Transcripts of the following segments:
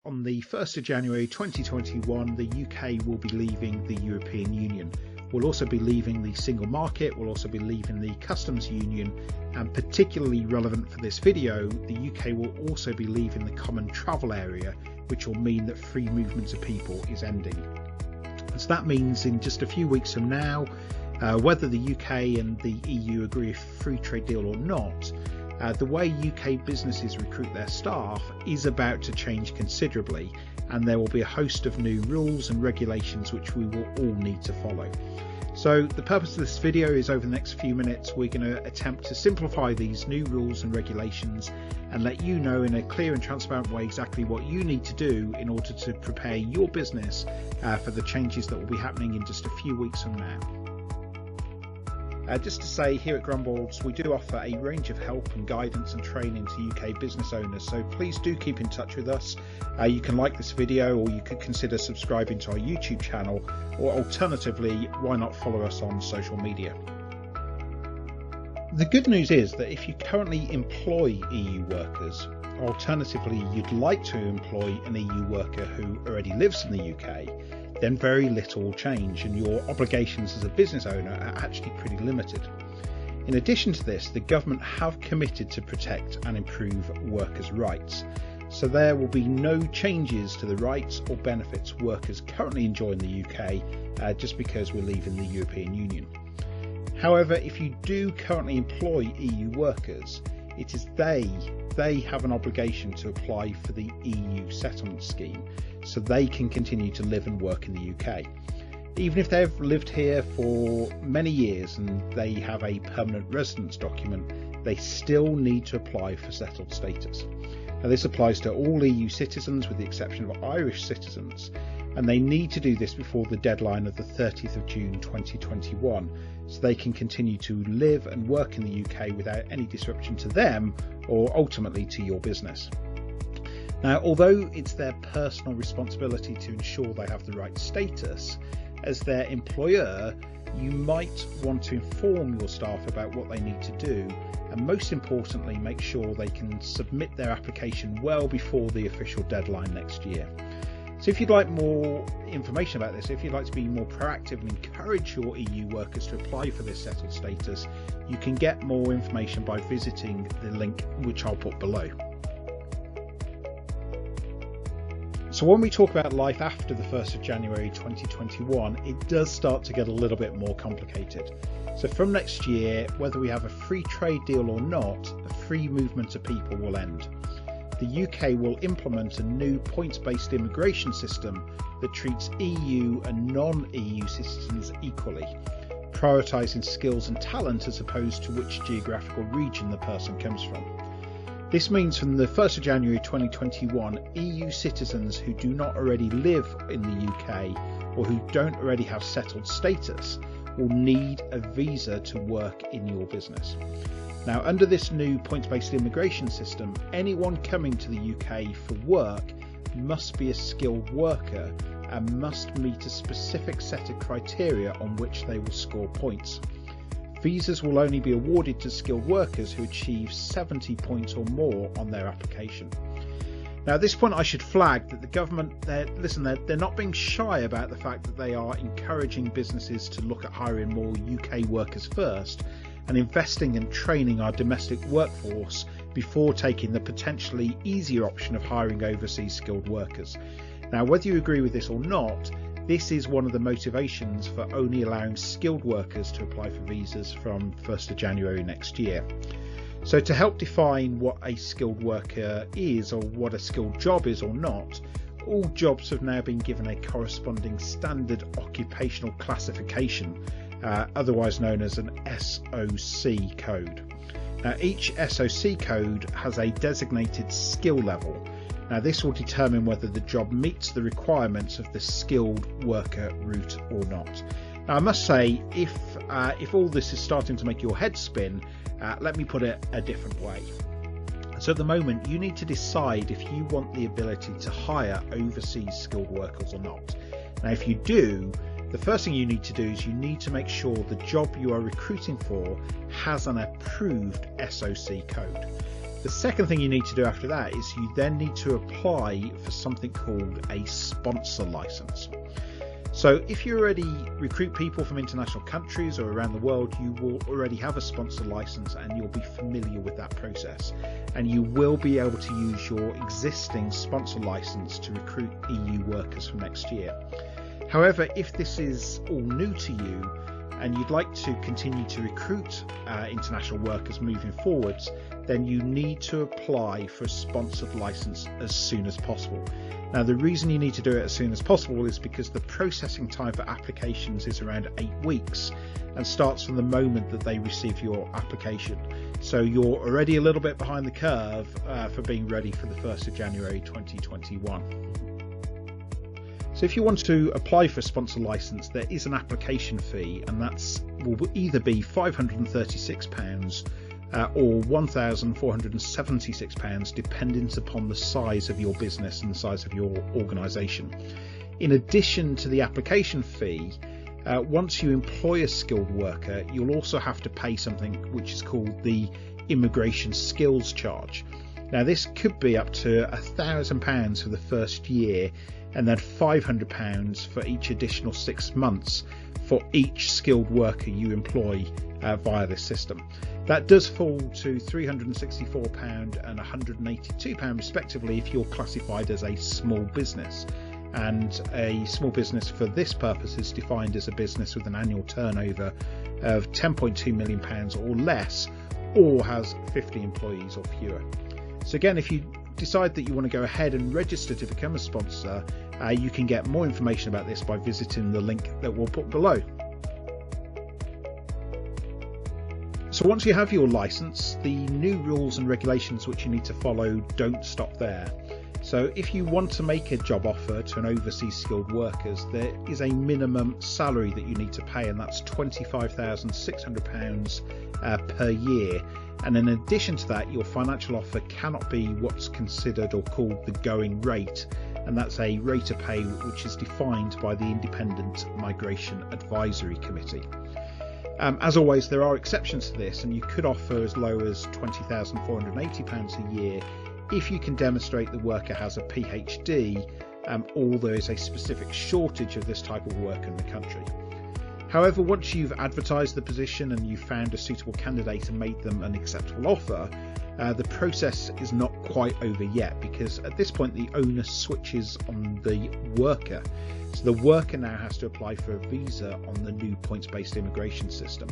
on the 1st of January 2021, the UK will be leaving the European Union. We'll also be leaving the single market, we'll also be leaving the customs union, and particularly relevant for this video, the UK will also be leaving the common travel area, which will mean that free movement of people is ending. So that means in just a few weeks from now, whether the UK and the EU agree a free trade deal or not, the way UK businesses recruit their staff is about to change considerably, and there will be a host of new rules and regulations which we will all need to follow. So the purpose of this video is over the next few minutes we're going to attempt to simplify these new rules and regulations and let you know in a clear and transparent way exactly what you need to do in order to prepare your business for the changes that will be happening in just a few weeks from now. Just to say, here at Grumballs we do offer a range of help and guidance and training to UK business owners, so please do keep in touch with us. You can like this video, or you could consider subscribing to our YouTube channel, or alternatively, why not follow us on social media. The good news is that if you currently employ EU workers, alternatively you'd like to employ an EU worker who already lives in the UK, then very little will change and your obligations as a business owner are actually pretty limited. In addition to this, the government have committed to protect and improve workers' rights, so there will be no changes to the rights or benefits workers currently enjoy in the UK just because we're leaving the European Union. However, if you do currently employ EU workers, it is they have an obligation to apply for the EU settlement scheme so they can continue to live and work in the UK. Even if they've lived here for many years and they have a permanent residence document, they still need to apply for settled status. Now this applies to all EU citizens with the exception of Irish citizens, and they need to do this before the deadline of the 30th of June 2021 so they can continue to live and work in the UK without any disruption to them or ultimately to your business. Now, although it's their personal responsibility to ensure they have the right status, as their employer, you might want to inform your staff about what they need to do, and most importantly, make sure they can submit their application well before the official deadline next year. So if you'd like more information about this, if you'd like to be more proactive and encourage your EU workers to apply for this settled status, you can get more information by visiting the link which I'll put below. So when we talk about life after the 1st of January 2021, it does start to get a little bit more complicated. So from next year, whether we have a free trade deal or not, a free movement of people will end. The UK will implement a new points-based immigration system that treats EU and non-EU citizens equally, prioritising skills and talent as opposed to which geographical region the person comes from. This means from the 1st of January 2021, EU citizens who do not already live in the UK or who don't already have settled status will need a visa to work in your business. Now, under this new points-based immigration system, anyone coming to the UK for work must be a skilled worker and must meet a specific set of criteria on which they will score points. Visas will only be awarded to skilled workers who achieve 70 points or more on their application. Now at this point I should flag that the government, they're not being shy about the fact that they are encouraging businesses to look at hiring more UK workers first and investing and training our domestic workforce before taking the potentially easier option of hiring overseas skilled workers. Now whether you agree with this or not, this is one of the motivations for only allowing skilled workers to apply for visas from 1st of January next year. So to help define what a skilled worker is or what a skilled job is or not, all jobs have now been given a corresponding standard occupational classification, otherwise known as an SOC code. Now each SOC code has a designated skill level. Now this will determine whether the job meets the requirements of the skilled worker route or not. Now I must say, if all this is starting to make your head spin, let me put it a different way. So at the moment you need to decide if you want the ability to hire overseas skilled workers or not. Now if you do, the first thing you need to do is you need to make sure the job you are recruiting for has an approved SOC code. The second thing you need to do after that is you then need to apply for something called a sponsor license. So if you already recruit people from international countries or around the world, you will already have a sponsor license and you'll be familiar with that process. And you will be able to use your existing sponsor license to recruit EU workers from next year. However, if this is all new to you and you'd like to continue to recruit international workers moving forwards, then you need to apply for a sponsored license as soon as possible. Now, the reason you need to do it as soon as possible is because the processing time for applications is around 8 weeks and starts from the moment that they receive your application. So you're already a little bit behind the curve for being ready for the 1st of January 2021. So if you want to apply for a sponsor license, there is an application fee, and that will either be £536 or £1,476, dependent upon the size of your business and the size of your organisation. In addition to the application fee, once you employ a skilled worker, you'll also have to pay something which is called the immigration skills charge. Now, this could be up to £1,000 for the first year, and then £500 for each additional 6 months for each skilled worker you employ via this system. That does fall to £364 and £182 respectively if you're classified as a small business. And a small business for this purpose is defined as a business with an annual turnover of £10.2 million or less, or has 50 employees or fewer. So again, if you decide that you want to go ahead and register to become a sponsor, you can get more information about this by visiting the link that we'll put below. So once you have your license, the new rules and regulations which you need to follow don't stop there. So if you want to make a job offer to an overseas skilled workers, there is a minimum salary that you need to pay, and that's £25,600 per year. And in addition to that, your financial offer cannot be what's considered or called the going rate, and that's a rate of pay which is defined by the Independent Migration Advisory Committee. As always, there are exceptions to this, and you could offer as low as £20,480 a year if you can demonstrate the worker has a PhD, or there is a specific shortage of this type of worker in the country. However, once you've advertised the position and you've found a suitable candidate and made them an acceptable offer, the process is not quite over yet, because at this point the onus switches on the worker. So the worker now has to apply for a visa on the new points-based immigration system.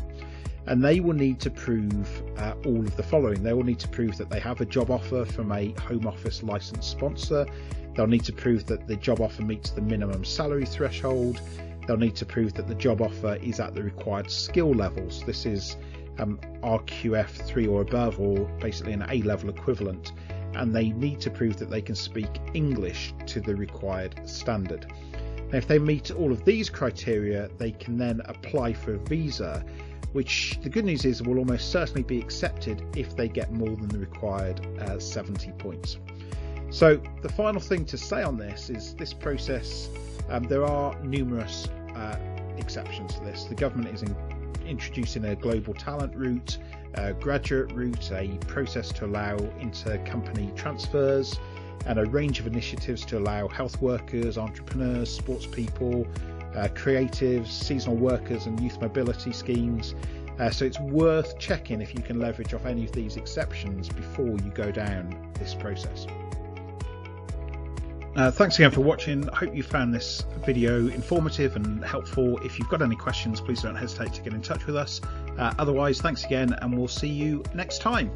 And they will need to prove all of the following. They will need to prove that they have a job offer from a Home Office licensed sponsor. They'll need to prove that the job offer meets the minimum salary threshold. They'll need to prove that the job offer is at the required skill levels. This is RQF 3 or above, or basically an A-level equivalent. And they need to prove that they can speak English to the required standard. Now, if they meet all of these criteria, they can then apply for a visa, which the good news is will almost certainly be accepted if they get more than the required 70 points. So the final thing to say on this is this process, there are numerous exceptions to this. The government is introducing a global talent route, a graduate route, a process to allow intercompany transfers, and a range of initiatives to allow health workers, entrepreneurs, sports people, creatives, seasonal workers and youth mobility schemes. So it's worth checking if you can leverage off any of these exceptions before you go down this process. Thanks again for watching. I hope you found this video informative and helpful. If you've got any questions, please don't hesitate to get in touch with us. Otherwise, thanks again, and we'll see you next time.